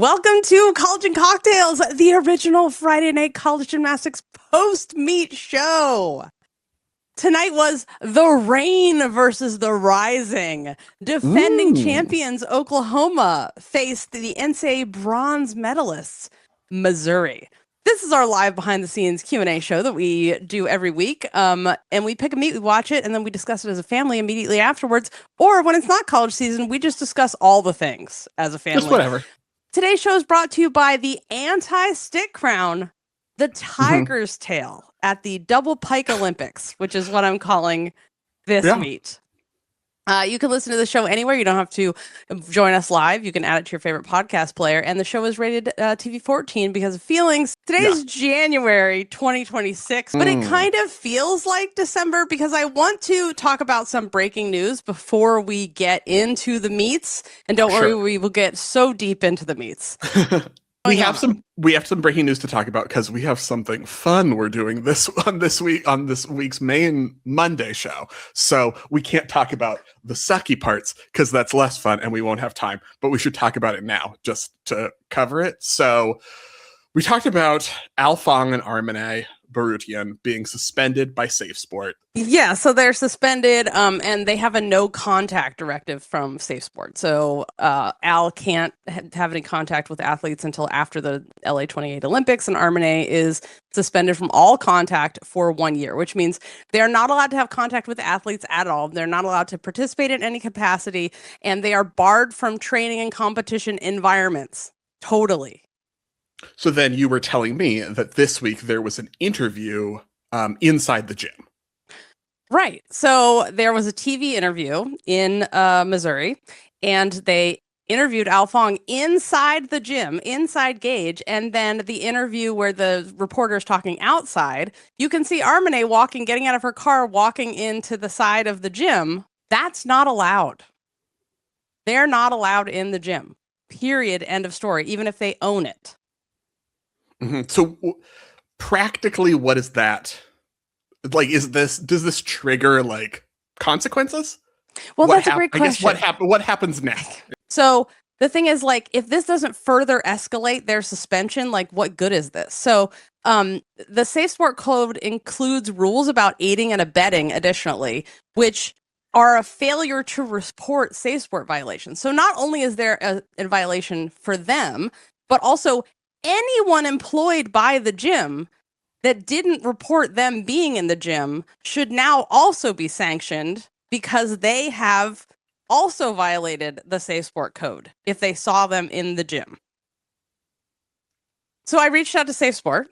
Welcome to College and Cocktails, the original Friday night college gymnastics post-meet show. Tonight was the Reign versus the Rising. Defending champions Oklahoma faced the NCAA bronze medalists Missouri. This is our live behind-the-scenes Q&A show that we do every week, and we pick a meet, we watch it, and then we discuss it as a family immediately afterwards. Or when it's not college season, we just discuss all the things as a family. Just whatever. Today's show is brought to you by the anti-stick crown, the tiger's tail at the double-pike Olympics, which is what I'm calling this meet. You can listen to the show anywhere. You don't have to join us live. You can add it to your favorite podcast player. And the show is rated TV 14 because of feelings. Today's January 2026, but it kind of feels like December because I want to talk about some breaking news before we get into the meets. And don't worry, we will get so deep into the meets. We have some breaking news to talk about because we have something fun we're doing this week's main Monday show. So we can't talk about the sucky parts because that's less fun and we won't have time. But we should talk about it now just to cover it. So we talked about Fong and Armane Barutian being suspended by SafeSport. Yeah, so they're suspended, and they have a no contact directive from SafeSport. So Al can't have any contact with athletes until after the LA 28 Olympics, and Armane is suspended from all contact for 1 year, which means they're not allowed to have contact with athletes at all. They're not allowed to participate in any capacity, and they are barred from training and competition environments. Totally. So then you were telling me that this week there was an interview inside the gym. Right. So there was a TV interview in Missouri, and they interviewed Fong inside the gym, inside GAGE, and then the interview where the reporter's talking outside, you can see Armane walking, getting out of her car, walking into the side of the gym. That's not allowed. They're not allowed in the gym. Period. End of story, even if they own it. So practically, what is that? Like, does this trigger like consequences? Well, that's a great question. I guess what happens next? So the thing is, like, if this doesn't further escalate their suspension, like, what good is this? So the SafeSport code includes rules about aiding and abetting additionally, which are a failure to report SafeSport violations. So not only is there a violation for them, but also anyone employed by the gym that didn't report them being in the gym should now also be sanctioned because they have also violated the SafeSport code if they saw them in the gym. So I reached out to SafeSport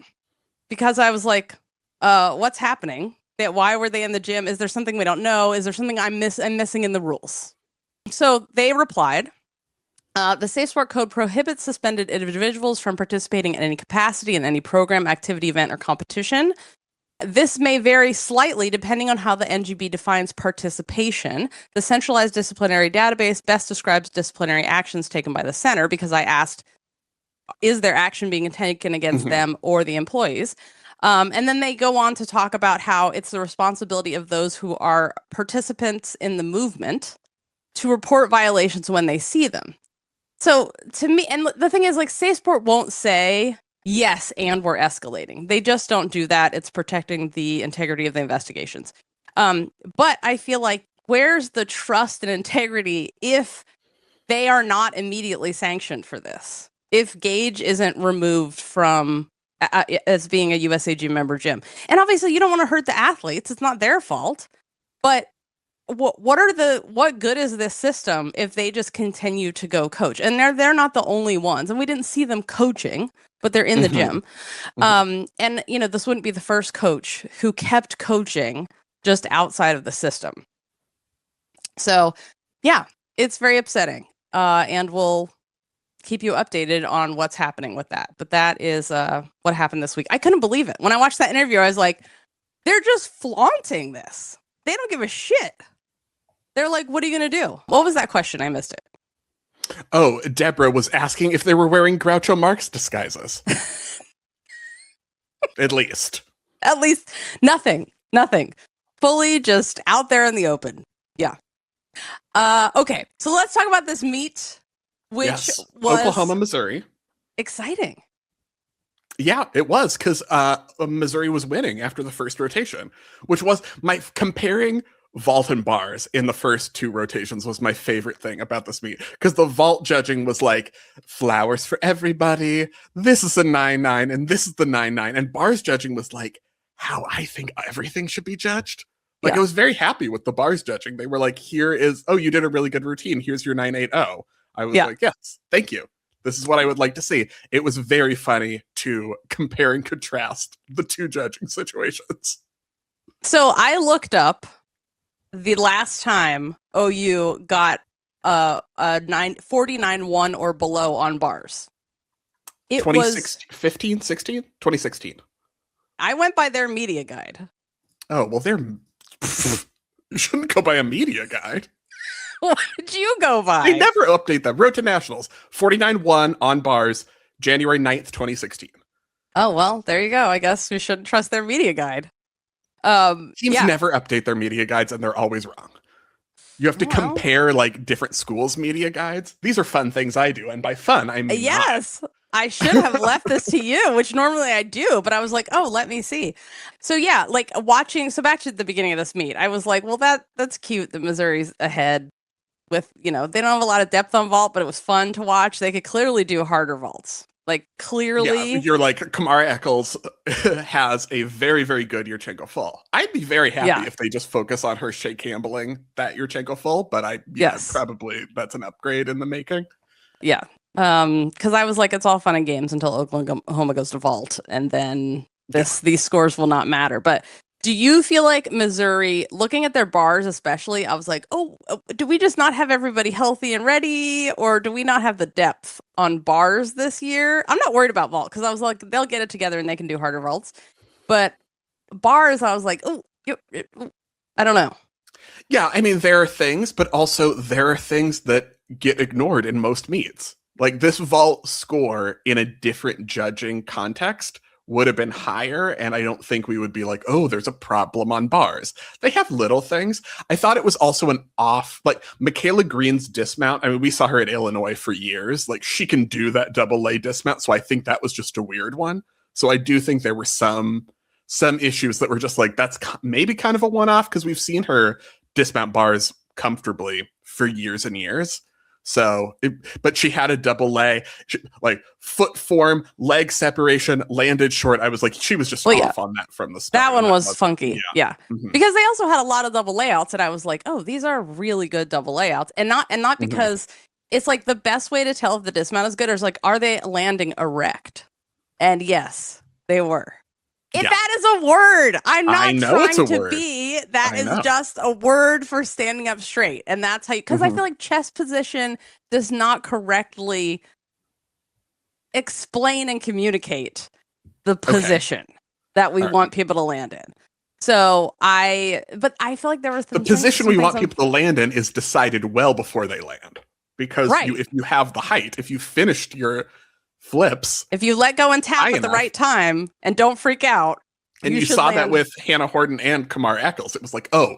because I was like, what's happening? Why were they in the gym? Is there something we don't know? Is there something I'm missing in the rules? So they replied, the SafeSport code prohibits suspended individuals from participating in any capacity in any program, activity, event, or competition. This may vary slightly depending on how the NGB defines participation. The centralized disciplinary database best describes disciplinary actions taken by the center because I asked, is there action being taken against them or the employees? And then they go on to talk about how it's the responsibility of those who are participants in the movement to report violations when they see them. So to me, and the thing is, like, SafeSport won't say, yes, and we're escalating. They just don't do that. It's protecting the integrity of the investigations. But I feel like, where's the trust and integrity if they are not immediately sanctioned for this? If GAGE isn't removed from as being a USAG member gym? And obviously you don't want to hurt the athletes. It's not their fault. But what good is this system if they just continue to go coach? And they're not the only ones, and we didn't see them coaching, but they're in the gym. And this wouldn't be the first coach who kept coaching just outside of the system. So yeah, it's very upsetting. And we'll keep you updated on what's happening with that. But that is what happened this week. I couldn't believe it. When I watched that interview, I was like, they're just flaunting this. They don't give a shit. They're like, what are you going to do? What was that question? I missed it. Oh, Deborah was asking if they were wearing Groucho Marx disguises. At least nothing. Fully just out there in the open. Yeah. Okay. So let's talk about this meet, which was Oklahoma, Missouri. exciting. Yeah, it was because Missouri was winning after the first rotation, which was my comparing vault and bars in the first two rotations was my favorite thing about this meet because the vault judging was like flowers for everybody. This is a 9-9 and this is the 9-9, and bars judging was like how I think everything should be judged. Like I was very happy with the bars judging. They were like, "Here is you did a really good routine. Here's your 9-8-0." I was like, "Yes, thank you. This is what I would like to see." It was very funny to compare and contrast the two judging situations. So I looked up the last time OU got a 49-1 or below on bars. It was 15, 16? 2016. I went by their media guide. Oh, well, you shouldn't go by a media guide. What did you go by? They never update them. Road to Nationals, 49-1 on bars, January 9th, 2016. Oh, well, there you go. I guess we shouldn't trust their media guide. Teams never update their media guides, and they're always wrong. You have to compare like different schools' media guides. These are fun things I do, and by fun, I mean yes. I should have left this to you, which normally I do, but I was like, oh, let me see. So yeah, like watching. So back to the beginning of this meet, I was like, well, that's cute that Missouri's ahead. With they don't have a lot of depth on vault, but it was fun to watch. They could clearly do harder vaults. Like clearly, yeah, you're like Kamara Eccles has a very, very good Yurchenko full. I'd be very happy if they just focus on her Shea Campbelling that Yurchenko full, but probably that's an upgrade in the making. Yeah, because I was like, it's all fun and games until Oklahoma goes to vault, and then these scores will not matter. But do you feel like Missouri, looking at their bars especially, I was like, oh, do we just not have everybody healthy and ready? Or do we not have the depth on bars this year? I'm not worried about vault because I was like, they'll get it together and they can do harder vaults. But bars, I was like, oh, I don't know. Yeah, I mean, there are things, but also there are things that get ignored in most meets. Like this vault score in a different judging context would have been higher, and I don't think we would be like, oh, there's a problem on bars. They have little things. I thought it was also an off, like Michaela Green's dismount. I mean, we saw her at Illinois for years. Like she can do that double-lay dismount, so I think that was just a weird one. So I do think there were some issues that were just like, that's maybe kind of a one-off because we've seen her dismount bars comfortably for years and years. So, but she had a double lay, like foot form, leg separation, landed short. I was like, she was just off on that from the start. That one was funky. Yeah. Mm-hmm. Because they also had a lot of double layouts, and I was like, oh, these are really good double layouts. And not because it's like the best way to tell if the dismount is good is like, are they landing erect? And yes, they were. That is a word. I'm not trying to be. That is just a word for standing up straight. And that's how you, because I feel like chest position does not correctly explain and communicate the position that we want people to land in. So but I feel like there was the position we want people to land in is decided well before they land. Because if you have the height, if you finished your flips, if you let go and tap at the right time and don't freak out, and you saw that with Hannah Horton and Kamar Eccles, it was like, oh,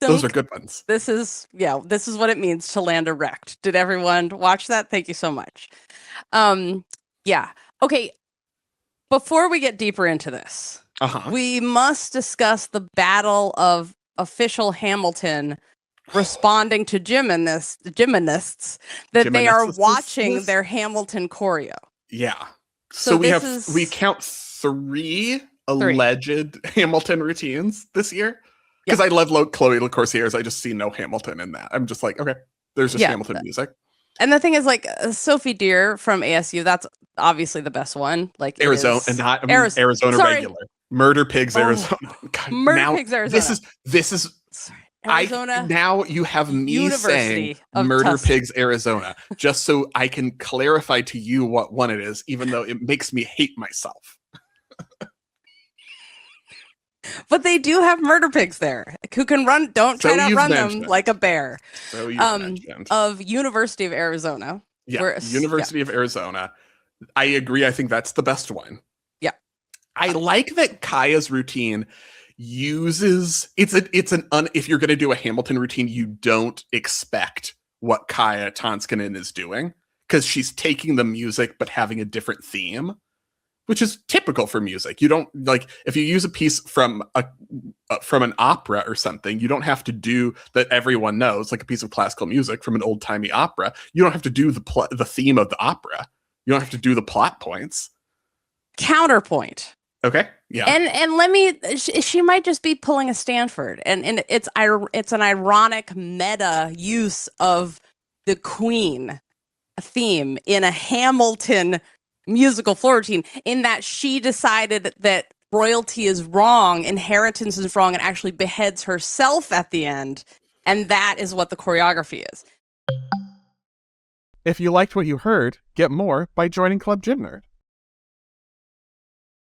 those are good ones. This is what it means to land erect. Did everyone watch that? Thank you so much. Okay, before we get deeper into this, we must discuss the battle of official Hamilton responding to gymnasts that they are watching their Hamilton choreo. Yeah. So we count three alleged Hamilton routines this year. Because I love Chloe Lacourciere's. I just see no Hamilton in that. I'm just like, okay, there's just Hamilton music. And the thing is, like, Sophie Derr from ASU, that's obviously the best one. Like Arizona, Arizona regular. Murder Pigs, Arizona. God, Murder Pigs, Arizona. This is Arizona. Now you have me University saying Murder Pigs, Arizona, just so I can clarify to you what one it is, even though it makes me hate myself. But they do have murder pigs there who can run. Don't try to run them like a bear. So mentioned. Of University of Arizona. Yeah, University of Arizona. I agree. I think that's the best one. Yeah, I like that Kaya's routine uses if you're going to do a Hamilton routine, you don't expect what Kaya Tanskanen is doing. because she's taking the music but having a different theme, which is typical for music. You don't like if you use a piece from an opera or something, you don't have to do that everyone knows, like a piece of classical music from an old-timey opera. You don't have to do the theme of the opera. You don't have to do the plot points. Counterpoint. Okay. Yeah. And let me, she might just be pulling a Stanford, and it's an ironic meta use of the Queen theme in a Hamilton musical floor routine, in that she decided that royalty is wrong, inheritance is wrong, and actually beheads herself at the end, and that is what the choreography is. If you liked what you heard, get more by joining Club Gym Nerd.